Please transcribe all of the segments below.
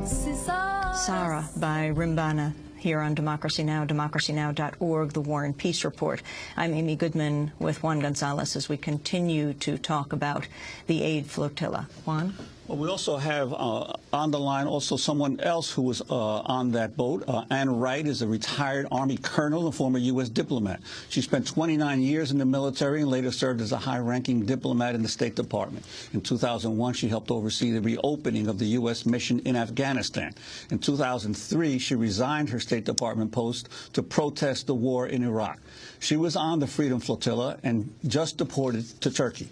Sarah by Rimbana, here on Democracy Now!, democracynow.org, The War and Peace Report. I'm Amy Goodman with Juan Gonzalez as we continue to talk about the aid flotilla. Juan? Well, we also have on the line also someone else who was on that boat. Wright is a retired Army colonel and former U.S. diplomat. She spent 29 years in the military and later served as a high-ranking diplomat in the State Department. In 2001, she helped oversee the reopening of the U.S. mission in Afghanistan. In 2003, she resigned her State Department post to protest the war in Iraq. She was on the Freedom Flotilla and just deported to Turkey.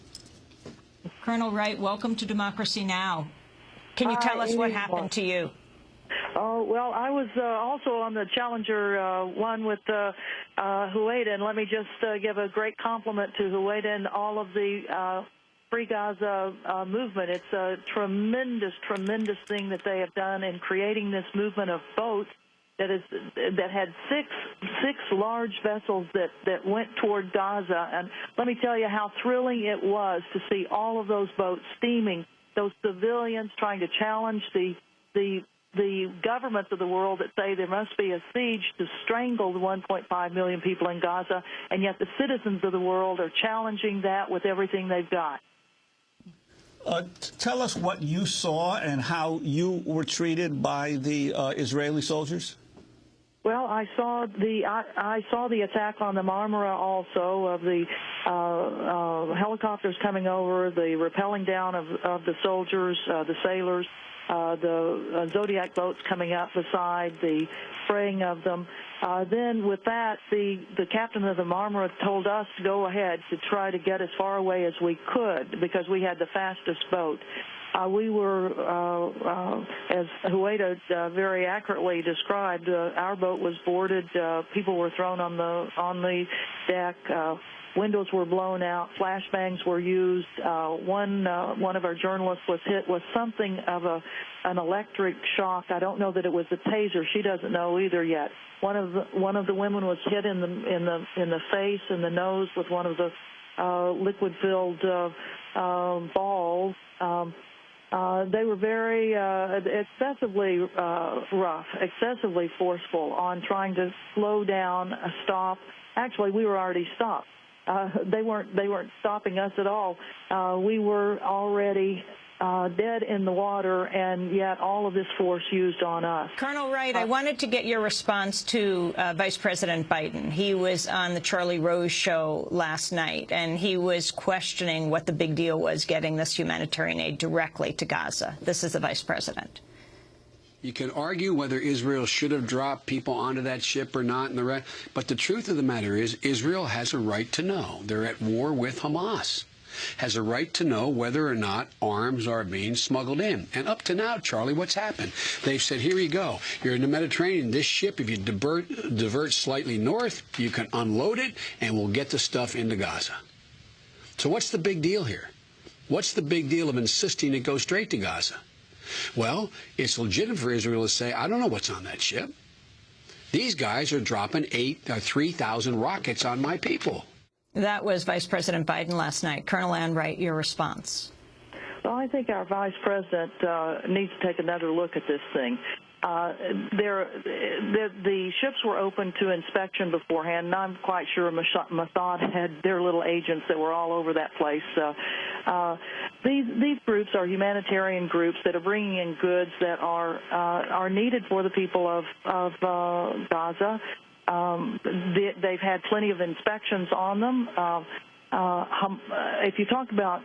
Colonel Wright, welcome to Democracy Now! Can you tell us what happened to you? Oh, well, I was also on the Challenger one with Huwaida, and let me just give a great compliment to Huwaida and all of the Free Gaza movement. It's a tremendous, tremendous thing that they have done in creating this movement of boats that had six large vessels that went toward Gaza. And let me tell you how thrilling it was to see all of those boats steaming, those civilians trying to challenge the governments of the world that say there must be a siege to strangle the 1.5 million people in Gaza, and yet the citizens of the world are challenging that with everything they've got. Tell us what you saw and how you were treated by the Israeli soldiers. Well, I saw the attack on the Marmara also, of the helicopters coming over, the rappelling down of the soldiers, the sailors, the Zodiac boats coming up beside, the spraying of them. Then with that, the captain of the Marmara told us to go ahead to try to get as far away as we could because we had the fastest boat. We were, as Huwaida very accurately described, our boat was boarded. People were thrown on the deck. Windows were blown out. Flashbangs were used. One of our journalists was hit with something of an electric shock. I don't know that it was a taser. She doesn't know either yet. One of the women was hit in the face and the nose with one of the liquid-filled balls. They were very excessively rough, excessively forceful on trying to slow down, stop. Actually, we were already stopped. They weren't stopping us at all. We were already dead in the water, and yet all of this force used on us. Colonel Wright, I wanted to get your response to Vice President Biden. He was on the Charlie Rose show last night, and he was questioning what the big deal was getting this humanitarian aid directly to Gaza. This is the Vice President. You can argue whether Israel should have dropped people onto that ship or not, but the truth of the matter is Israel has a right to know. They're at war with Hamas. Has a right to know whether or not arms are being smuggled in. And up to now, Charlie, what's happened? They've said, here you go. You're in the Mediterranean. This ship, if you divert slightly north, you can unload it, and we'll get the stuff into Gaza. So what's the big deal here? What's the big deal of insisting it go straight to Gaza? Well, it's legitimate for Israel to say, I don't know what's on that ship. These guys are dropping 3,000 rockets on my people. That was Vice President Biden last night. Colonel Wright, your response. Well, I think our Vice President needs to take another look at this thing. The ships were open to inspection beforehand, and I'm quite sure Mossad had their little agents that were all over that place. These groups are humanitarian groups that are bringing in goods that are needed for the people of Gaza. They've had plenty of inspections on them. If you talk about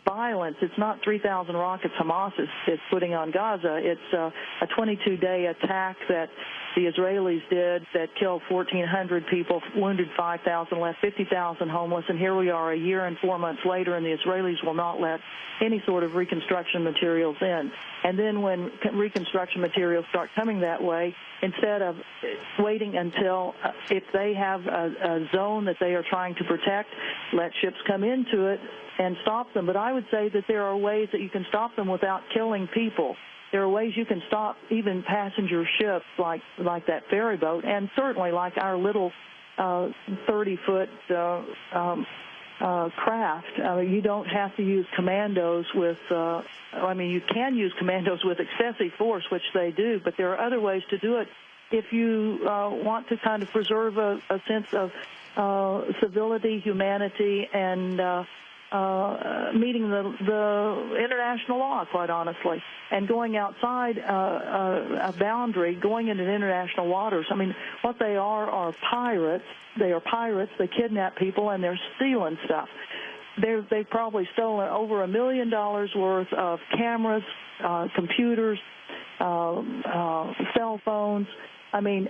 violence, it's not 3,000 rockets Hamas is putting on Gaza. It's a 22-day attack that the Israelis did that killed 1,400 people, wounded 5,000, left 50,000 homeless, and here we are a year and 4 months later, and the Israelis will not let any sort of reconstruction materials in. And then when reconstruction materials start coming that way, instead of waiting until if they have a zone that they are trying to protect, let ships come into it and stop them. But I would say that there are ways that you can stop them without killing people. There are ways you can stop even passenger ships like that ferry boat, and certainly like our little 30-foot craft. You don't have to use commandos with, I mean, you can use commandos with excessive force, which they do, but there are other ways to do it if you want to kind of preserve a sense of civility, humanity, and meeting the international law, quite honestly, and going outside a boundary, going into international waters. I mean, what they are pirates. They are pirates. They kidnap people, and they're stealing stuff. They've probably stolen over $1 million worth of cameras, computers, cell phones. I mean,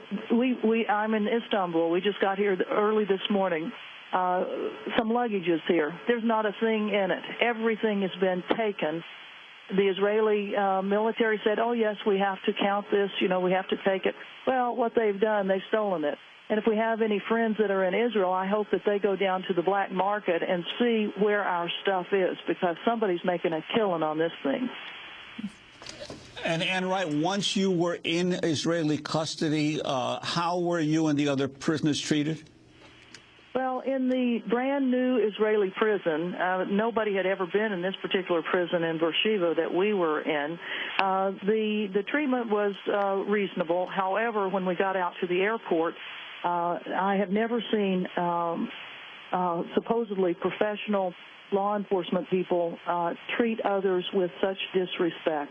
I'm in Istanbul. We just got here early this morning. Some luggage is here. There's not a thing in it. Everything has been taken. The Israeli military said, oh, yes, we have to count this, you know, we have to take it. Well, what they've done, they've stolen it. And if we have any friends that are in Israel, I hope that they go down to the black market and see where our stuff is, because somebody's making a killing on this thing. And Wright, once you were in Israeli custody, how were you and the other prisoners treated? Well, in the brand new Israeli prison, nobody had ever been in this particular prison in Beersheba that we were in. The treatment was reasonable. However, when we got out to the airport, I have never seen supposedly professional law enforcement people treat others with such disrespect.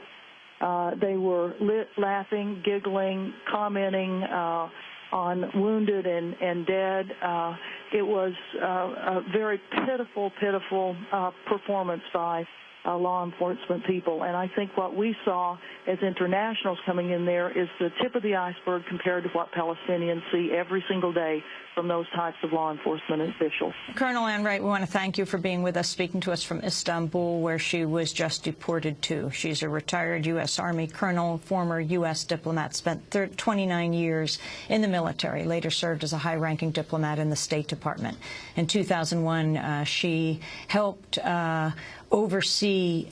They were laughing, giggling, commenting on wounded and dead. It was a very pitiful performance by law enforcement people. And I think what we saw as internationals coming in there is the tip of the iceberg compared to what Palestinians see every single day from those types of law enforcement officials. Colonel Ann Wright, we want to thank you for being with us, speaking to us from Istanbul, where she was just deported to. She's a retired U.S. Army colonel, former U.S. diplomat, spent 29 years in the military, later served as a high-ranking diplomat in the State Department. In 2001, she helped oversee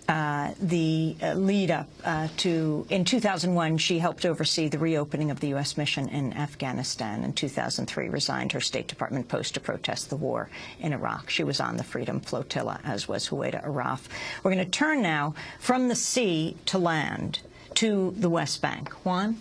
the lead-up to, in 2001, she helped oversee the reopening of the U.S. mission in Afghanistan. In 2003, resigned her State Department post to protest the war in Iraq. She was on the Freedom Flotilla, as was Huwaida Araf. We're going to turn now from the sea to land to the West Bank. Juan?